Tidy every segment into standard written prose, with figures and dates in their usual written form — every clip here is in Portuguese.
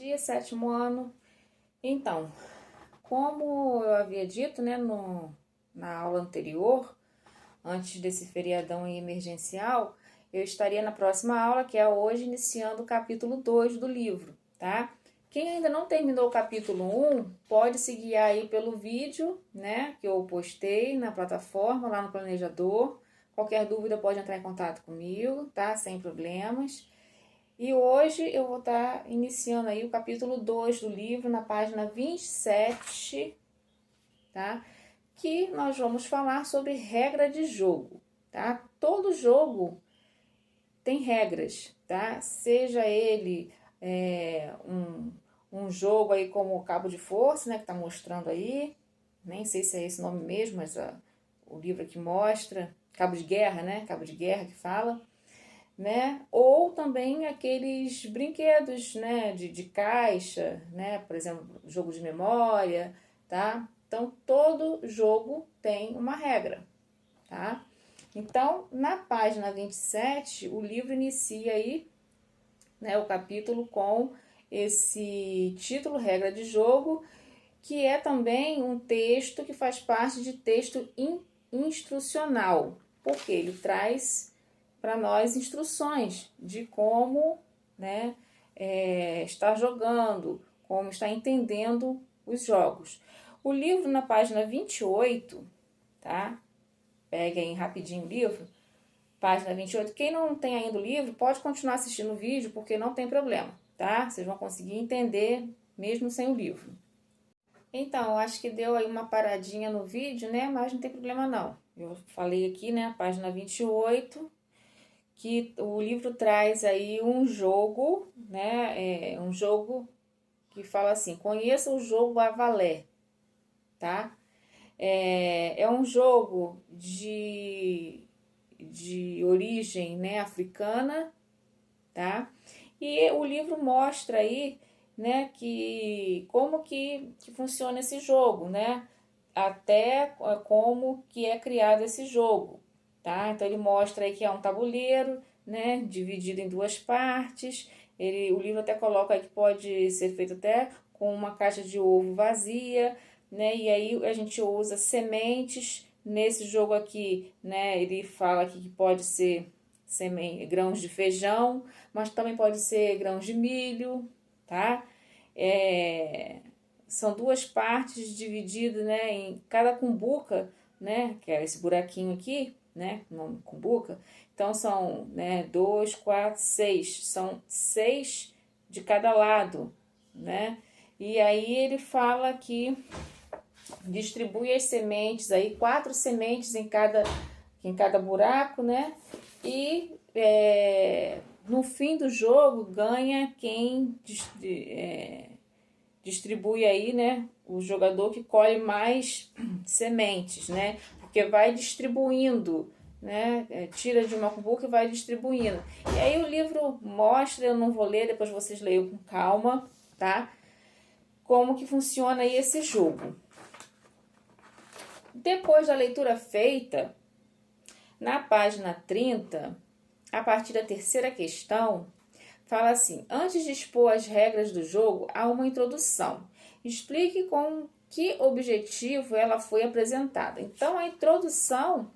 dia, sétimo ano. Então, como eu havia dito, né, na aula anterior, antes desse feriadão emergencial, eu estaria na próxima aula, que é hoje, iniciando o capítulo 2 do livro, tá? Quem ainda não terminou o capítulo 1, pode se guiar aí pelo vídeo, né, que eu postei na plataforma, lá no planejador. Qualquer dúvida pode entrar em contato comigo, tá? Sem problemas. E hoje eu vou estar iniciando aí o capítulo 2 do livro, na página 27, tá? Que nós vamos falar sobre regra de jogo, tá? Todo jogo tem regras, tá? Seja ele um jogo aí como o cabo de força, né? Que tá mostrando aí. Nem sei se é esse nome mesmo, mas o livro aqui mostra. Cabo de guerra, né? Cabo de guerra que fala. Né? Ou também aqueles brinquedos, né, de caixa, né, por exemplo, jogo de memória, tá? Então, todo jogo tem uma regra, tá? Então, na página 27, o livro inicia aí, né, o capítulo com esse título, regra de jogo, que é também um texto que faz parte de texto instrucional, porque ele traz para nós instruções de como, né, estar jogando, como estar entendendo os jogos. O livro, na página 28, tá? Pegue aí rapidinho o livro, página 28. Quem não tem ainda o livro, pode continuar assistindo o vídeo, porque não tem problema, tá? Vocês vão conseguir entender mesmo sem o livro. Então, acho que deu aí uma paradinha no vídeo, né? Mas não tem problema não. Eu falei aqui, né, página 28, que o livro traz aí um jogo, né? Um jogo que fala assim: conheça o jogo Avalé, tá? É um jogo de origem, né, africana, tá? E o livro mostra aí, né, que como que funciona esse jogo, né? Até como que é criado esse jogo, tá? Então ele mostra aí que é um tabuleiro, né, dividido em duas partes. O livro até coloca aí que pode ser feito até com uma caixa de ovo vazia, né? E aí a gente usa sementes nesse jogo aqui, né? Ele fala aqui que pode ser grãos de feijão, mas também pode ser grãos de milho, tá? São duas partes divididas, né, em cada cumbuca, né, que é esse buraquinho aqui, né, o nome cumbuca. Então são, né, 2, 4, 6, são 6 de cada lado, né? E aí ele fala que distribui as sementes aí, 4 sementes em cada buraco, né? E no fim do jogo ganha quem distribui aí, né, o jogador que colhe mais sementes, né? Porque vai distribuindo, né? Tira de uma cumbuca e vai distribuindo. E aí o livro mostra, eu não vou ler, depois vocês leiam com calma, tá? Como que funciona aí esse jogo. Depois da leitura feita, na página 30, a partir da terceira questão, fala assim: antes de expor as regras do jogo, há uma introdução. Explique com que objetivo ela foi apresentada. Então, a introdução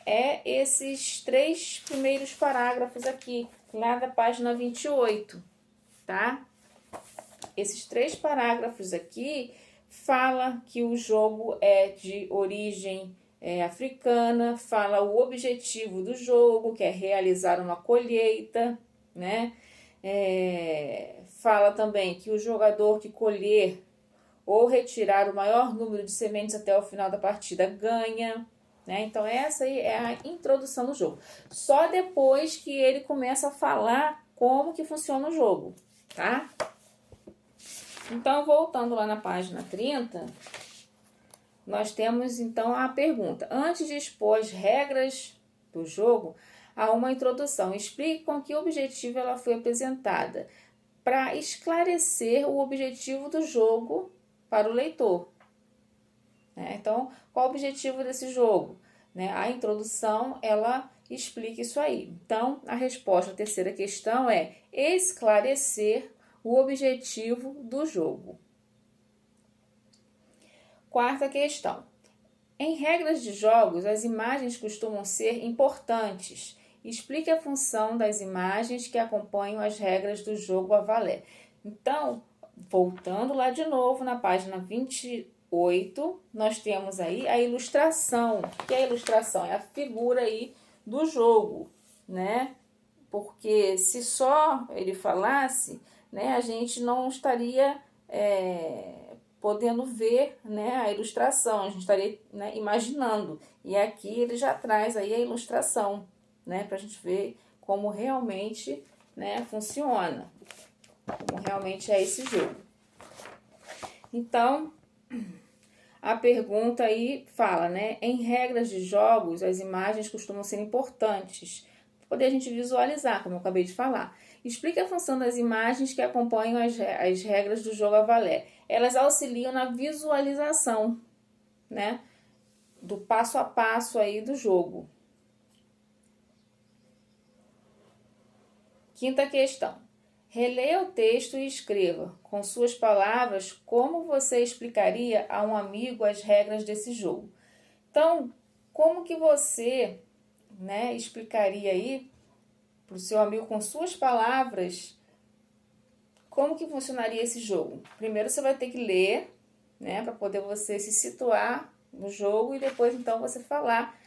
é esses 3 primeiros parágrafos aqui, lá da página 28, tá? Esses 3 parágrafos aqui fala que o jogo é de origem africana, fala o objetivo do jogo, que é realizar uma colheita, né? Fala também que o jogador que colher ou retirar o maior número de sementes até o final da partida ganha, né? Então essa aí é a introdução do jogo. Só depois que ele começa a falar como que funciona o jogo, tá? Então, voltando lá na página 30, nós temos então a pergunta: antes de expor as regras do jogo, há uma introdução. Explique com que objetivo ela foi apresentada, para esclarecer o objetivo do jogo para o leitor. Então, qual o objetivo desse jogo? A introdução, ela explica isso aí. Então, a resposta à terceira questão é esclarecer o objetivo do jogo. Quarta questão. Em regras de jogos, as imagens costumam ser importantes. Explique a função das imagens que acompanham as regras do jogo a valer. Então, voltando lá de novo na página 28, nós temos aí a ilustração. O que é a ilustração? É a figura aí do jogo, né? Porque se só ele falasse, né, a gente não estaria podendo ver, né, a ilustração, a gente estaria, né, imaginando. E aqui ele já traz aí a ilustração, né, para a gente ver como realmente, né, funciona, como realmente é esse jogo. Então, a pergunta aí fala, né, em regras de jogos, as imagens costumam ser importantes, para poder a gente visualizar, como eu acabei de falar. Explique a função das imagens que acompanham as regras do jogo a valer. Elas auxiliam na visualização, né, do passo a passo aí do jogo. Quinta questão. Releia o texto e escreva, com suas palavras, como você explicaria a um amigo as regras desse jogo. Então, como que você, né, explicaria aí para o seu amigo com suas palavras como que funcionaria esse jogo? Primeiro você vai ter que ler, né, para poder você se situar no jogo e depois então você falar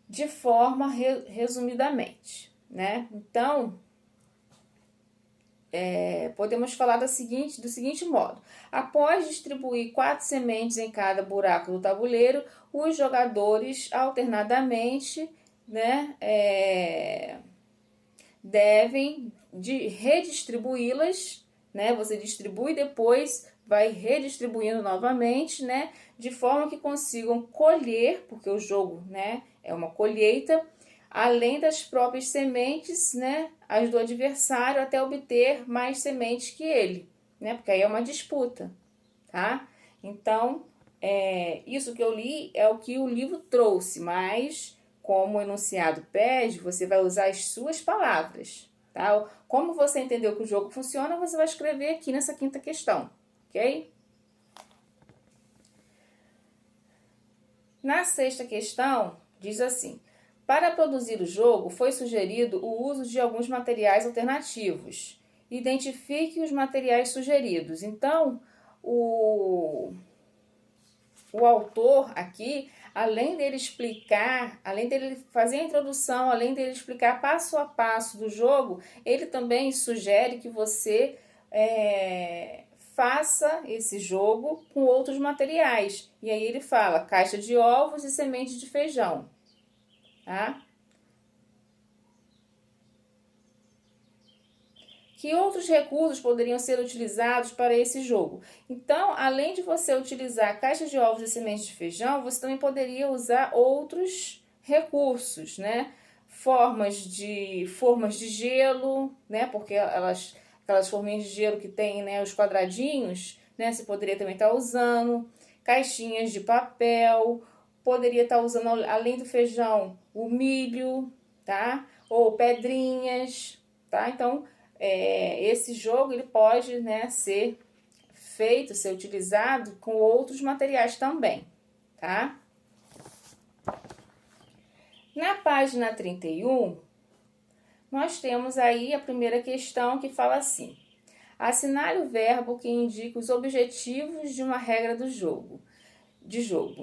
de forma resumidamente, né? Então, podemos falar do seguinte modo. Após distribuir 4 sementes em cada buraco do tabuleiro, os jogadores alternadamente, né, devem redistribuí-las, né? Você distribui e depois vai redistribuindo novamente, né? De forma que consigam colher, porque o jogo, né, é uma colheita, além das próprias sementes, né, as do adversário, até obter mais sementes que ele, né? Porque aí é uma disputa, tá? Então, isso que eu li é o que o livro trouxe, mas como o enunciado pede, você vai usar as suas palavras, tá? Como você entendeu que o jogo funciona, você vai escrever aqui nessa quinta questão, ok? Na sexta questão, diz assim: para produzir o jogo, foi sugerido o uso de alguns materiais alternativos. Identifique os materiais sugeridos. Então, o autor aqui, além dele explicar, além dele fazer a introdução, além dele explicar passo a passo do jogo, ele também sugere que você faça esse jogo com outros materiais. E aí ele fala caixa de ovos e semente de feijão, tá? Que outros recursos poderiam ser utilizados para esse jogo? Então, além de você utilizar caixas de ovos e sementes de feijão, você também poderia usar outros recursos, né? Formas de gelo, né? Porque aquelas forminhas de gelo que tem, né, os quadradinhos, né? Você poderia também estar usando caixinhas de papel, poderia estar usando, além do feijão, o milho, tá? Ou pedrinhas, tá? Então, esse jogo ele pode, né, ser feito, ser utilizado com outros materiais também, tá? Na página 31, nós temos aí a primeira questão que fala assim: assinale o verbo que indica os objetivos de uma regra do jogo,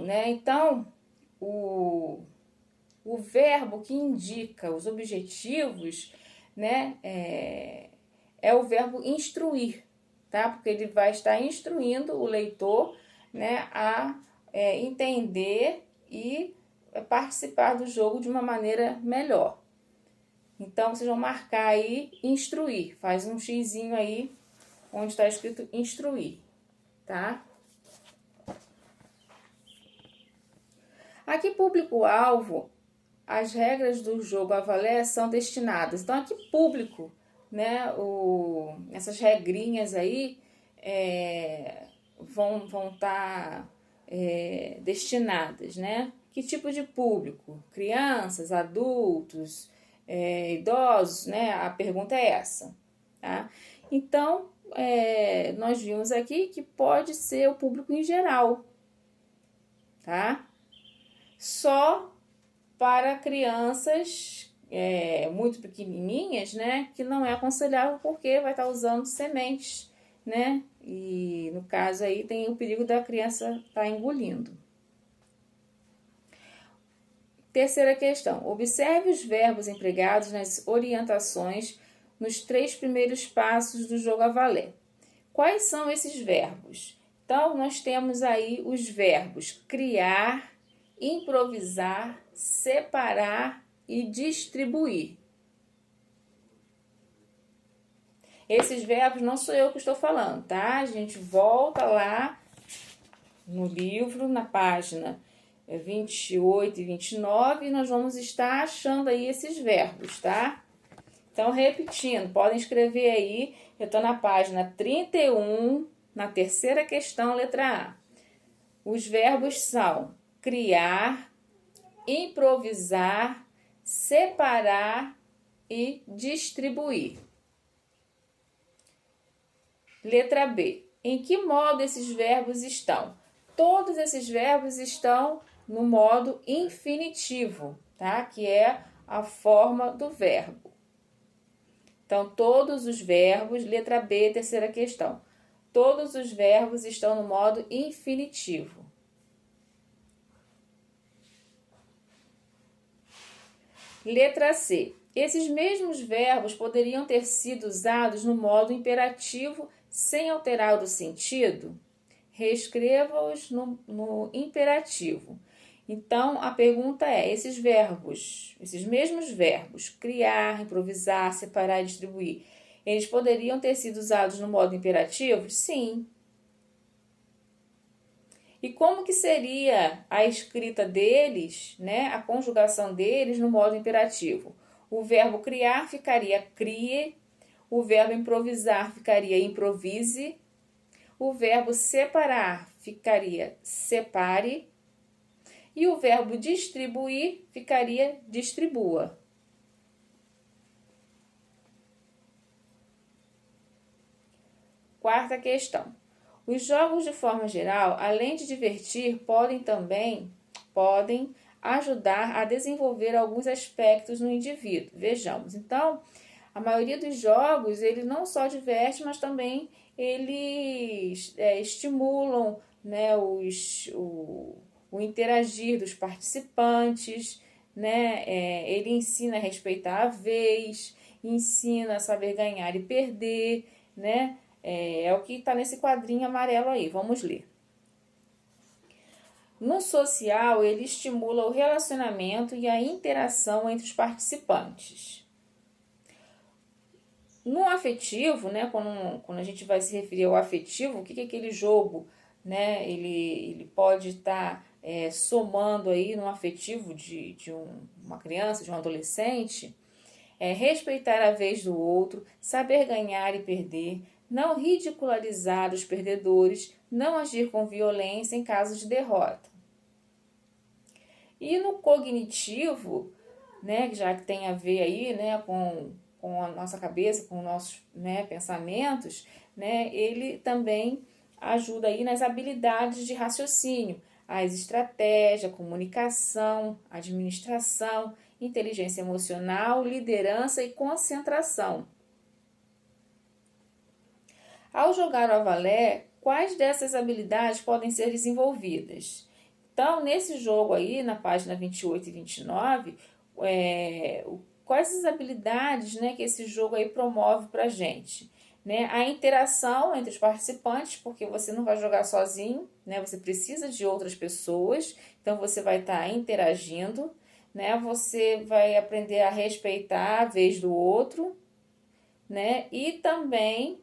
né? Então, o verbo que indica os objetivos, né, é o verbo instruir, tá? Porque ele vai estar instruindo o leitor, né, a entender e participar do jogo de uma maneira melhor. Então, vocês vão marcar aí instruir, faz um xizinho aí onde está escrito instruir, tá? Aqui, público-alvo, as regras do jogo a valer são destinadas. Então, aqui, público, né, essas regrinhas aí vão estar destinadas, né? Que tipo de público? Crianças, adultos, idosos, né? A pergunta é essa, tá? Então, nós vimos aqui que pode ser o público em geral, tá? Só para crianças muito pequenininhas, né? Que não é aconselhável porque vai estar usando sementes, né? E no caso aí tem o perigo da criança estar engolindo. Terceira questão. Observe os verbos empregados nas orientações nos 3 primeiros passos do jogo a valer. Quais são esses verbos? Então, nós temos aí os verbos criar, improvisar, separar e distribuir. Esses verbos não sou eu que estou falando, tá? A gente volta lá no livro, na página 28 e 29, e nós vamos estar achando aí esses verbos, tá? Então, repetindo, podem escrever aí, eu estou na página 31, na terceira questão, letra A. Os verbos são criar, improvisar, separar e distribuir. Letra B. Em que modo esses verbos estão? Todos esses verbos estão no modo infinitivo, tá? Que é a forma do verbo. Então, todos os verbos, letra B, terceira questão. Todos os verbos estão no modo infinitivo. Letra C. Esses mesmos verbos poderiam ter sido usados no modo imperativo sem alterar o sentido? Reescreva-os no imperativo. Então, a pergunta é, esses mesmos verbos, criar, improvisar, separar e distribuir, eles poderiam ter sido usados no modo imperativo? Sim. E como que seria a escrita deles, né, a conjugação deles no modo imperativo? O verbo criar ficaria crie, o verbo improvisar ficaria improvise, o verbo separar ficaria separe e o verbo distribuir ficaria distribua. Quarta questão. Os jogos, de forma geral, além de divertir, podem ajudar a desenvolver alguns aspectos no indivíduo. Vejamos. Então, a maioria dos jogos, ele não só diverte, mas também eles estimulam, né, o interagir dos participantes, né? Ele ensina a respeitar a vez, ensina a saber ganhar e perder, né? É o que está nesse quadrinho amarelo aí. Vamos ler. No social, ele estimula o relacionamento e a interação entre os participantes. No afetivo, né, quando a gente vai se referir ao afetivo, o que é aquele jogo, né, ele pode estar somando aí no afetivo de uma criança, de um adolescente, respeitar a vez do outro, saber ganhar e perder, não ridicularizar os perdedores, não agir com violência em caso de derrota. E no cognitivo, né, já que tem a ver aí, né, com a nossa cabeça, com os nossos, né, pensamentos, né, ele também ajuda aí nas habilidades de raciocínio, as estratégias, comunicação, administração, inteligência emocional, liderança e concentração. Ao jogar o avalé, quais dessas habilidades podem ser desenvolvidas? Então, nesse jogo aí, na página 28 e 29, quais as habilidades, né, que esse jogo aí promove para a gente? Né? A interação entre os participantes, porque você não vai jogar sozinho, né? Você precisa de outras pessoas, então você vai estar interagindo, né? Você vai aprender a respeitar a vez do outro, né? E também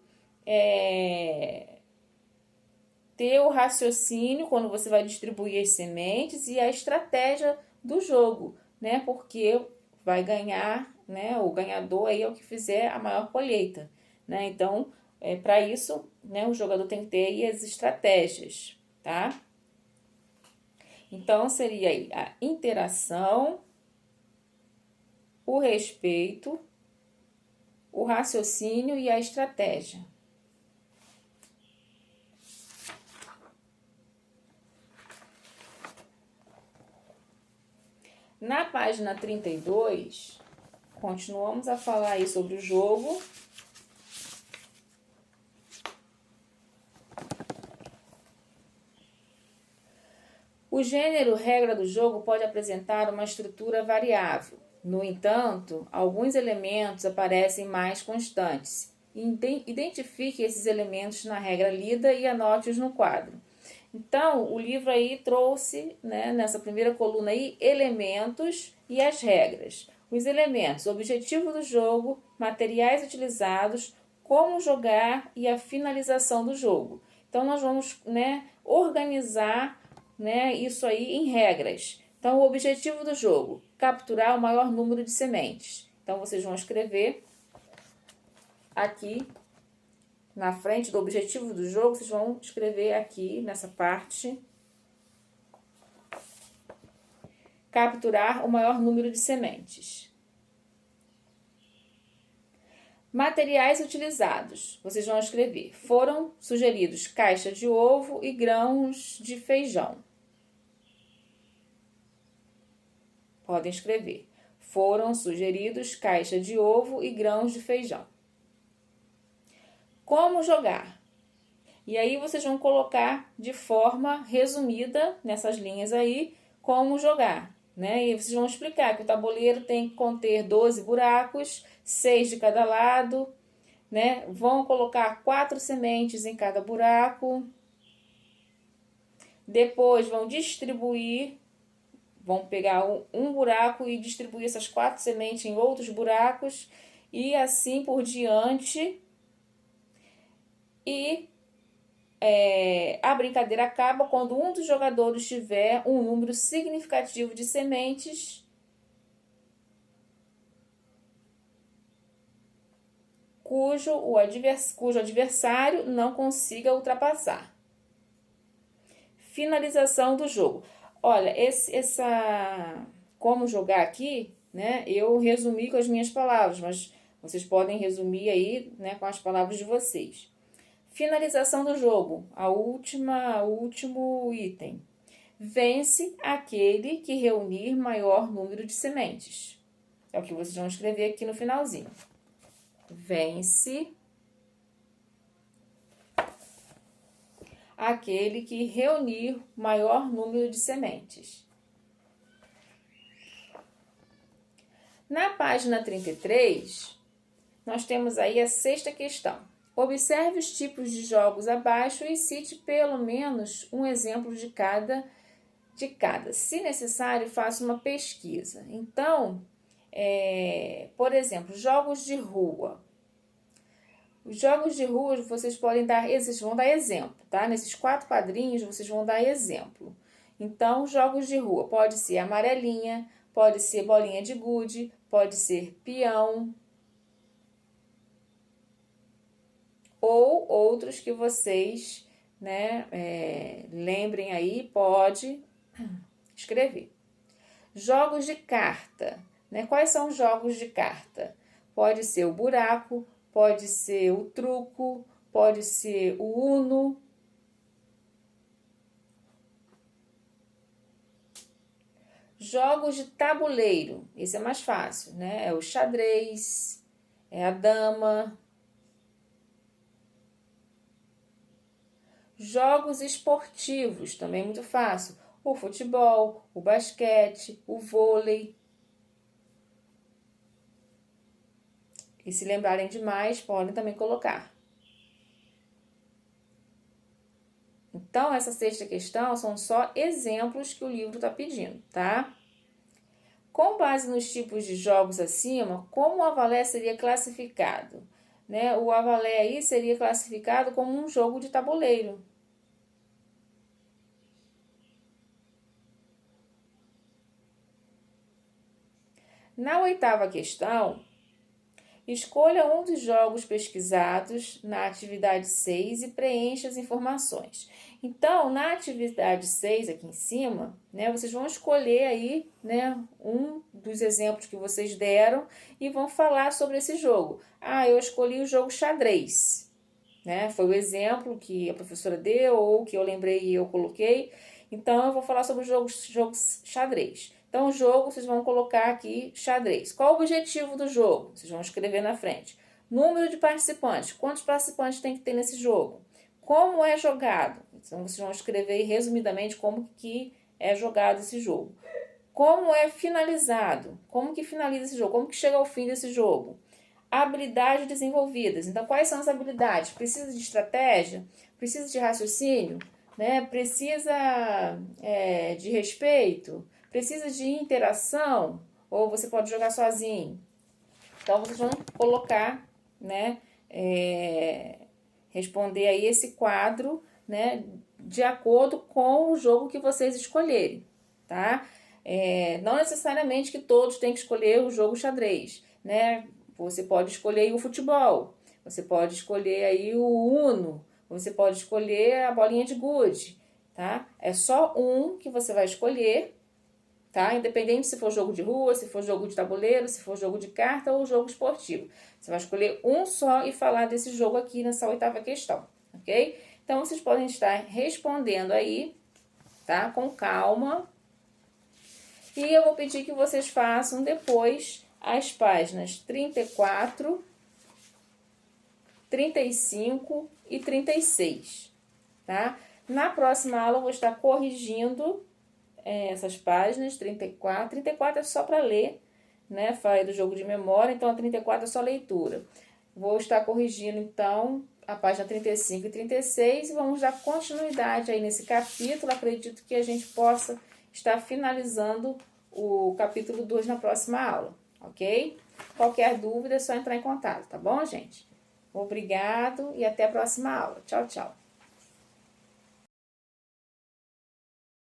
ter o raciocínio quando você vai distribuir as sementes e a estratégia do jogo, né? Porque vai ganhar, né? O ganhador aí é o que fizer a maior colheita, né? Então, para isso, né, o jogador tem que ter aí as estratégias, tá? Então, seria aí a interação, o respeito, o raciocínio e a estratégia. Na página 32, continuamos a falar aí sobre o jogo. O gênero regra do jogo pode apresentar uma estrutura variável. No entanto, alguns elementos aparecem mais constantes. Identifique esses elementos na regra lida e anote-os no quadro. Então, o livro aí trouxe, né, nessa primeira coluna aí, elementos e as regras. Os elementos, o objetivo do jogo, materiais utilizados, como jogar e a finalização do jogo. Então, nós vamos, né, organizar, né, isso aí em regras. Então, o objetivo do jogo, capturar o maior número de sementes. Então, vocês vão escrever aqui, na frente do objetivo do jogo, vocês vão escrever aqui, nessa parte, capturar o maior número de sementes. Materiais utilizados, vocês vão escrever, foram sugeridos caixa de ovo e grãos de feijão. Podem escrever, foram sugeridos caixa de ovo e grãos de feijão. Como jogar? E aí vocês vão colocar de forma resumida, nessas linhas aí, como jogar, né? E vocês vão explicar que o tabuleiro tem que conter 12 buracos, 6 de cada lado, né? Vão colocar 4 sementes em cada buraco. Depois vão distribuir, vão pegar um buraco e distribuir essas 4 sementes em outros buracos e assim por diante. E a brincadeira acaba quando um dos jogadores tiver um número significativo de sementes cujo adversário não consiga ultrapassar. Finalização do jogo. Olha, como jogar aqui, né? Eu resumi com as minhas palavras, mas vocês podem resumir aí, né, com as palavras de vocês. Finalização do jogo, o último item. Vence aquele que reunir maior número de sementes. É o que vocês vão escrever aqui no finalzinho. Vence aquele que reunir maior número de sementes. Na página 33, nós temos aí a 6ª questão. Observe os tipos de jogos abaixo e cite pelo menos um exemplo de cada. Se necessário, faça uma pesquisa. Então, por exemplo, jogos de rua. Os jogos de rua, vocês vão dar exemplo, tá? Nesses 4 quadrinhos, vocês vão dar exemplo. Então, jogos de rua, pode ser amarelinha, pode ser bolinha de gude, pode ser peão, ou outros que vocês, né, lembrem aí, pode escrever. Jogos de carta, né? Quais são os jogos de carta? Pode ser o buraco, pode ser o truco, pode ser o uno. Jogos de tabuleiro, esse é mais fácil, né? É o xadrez, é a dama. Jogos esportivos, também muito fácil. O futebol, o basquete, o vôlei. E se lembrarem de mais, podem também colocar. Então, essa 6ª questão são só exemplos que o livro está pedindo, tá? Com base nos tipos de jogos acima, como o Avalé seria classificado? Né? O Avalé aí seria classificado como um jogo de tabuleiro. Na 8ª questão, escolha um dos jogos pesquisados na atividade 6 e preencha as informações. Então, na atividade 6, aqui em cima, né, vocês vão escolher aí, né, um dos exemplos que vocês deram e vão falar sobre esse jogo. Eu escolhi o jogo xadrez, né? Foi o exemplo que a professora deu ou que eu lembrei e eu coloquei. Então, eu vou falar sobre o jogo xadrez. Então, o jogo, vocês vão colocar aqui xadrez. Qual o objetivo do jogo? Vocês vão escrever na frente. Número de participantes. Quantos participantes tem que ter nesse jogo? Como é jogado? Então, vocês vão escrever resumidamente como que é jogado esse jogo. Como é finalizado? Como que finaliza esse jogo? Como que chega ao fim desse jogo? Habilidades desenvolvidas. Então, quais são as habilidades? Precisa de estratégia? Precisa de raciocínio? Né? Precisa de respeito? Precisa de interação? Ou você pode jogar sozinho? Então, vocês vão colocar, né? Responder aí esse quadro, né? De acordo com o jogo que vocês escolherem, tá? Não necessariamente que todos têm que escolher o jogo xadrez, né? Você pode escolher aí o futebol, você pode escolher aí o Uno, você pode escolher a bolinha de gude, tá? É só um que você vai escolher, tá? Independente se for jogo de rua, se for jogo de tabuleiro, se for jogo de carta ou jogo esportivo. Você vai escolher um só e falar desse jogo aqui nessa 8ª questão, ok? Então, vocês podem estar respondendo aí, tá? Com calma. E eu vou pedir que vocês façam depois as páginas 34, 35 e 36, tá? Na próxima aula eu vou estar corrigindo essas páginas, 34. 34 é só para ler, né? Falei do jogo de memória, então a 34 é só leitura. Vou estar corrigindo, então, a página 35 e 36 e vamos dar continuidade aí nesse capítulo. Acredito que a gente possa estar finalizando o capítulo 2 na próxima aula, ok? Qualquer dúvida é só entrar em contato, tá bom, gente? Obrigado e até a próxima aula. Tchau, tchau.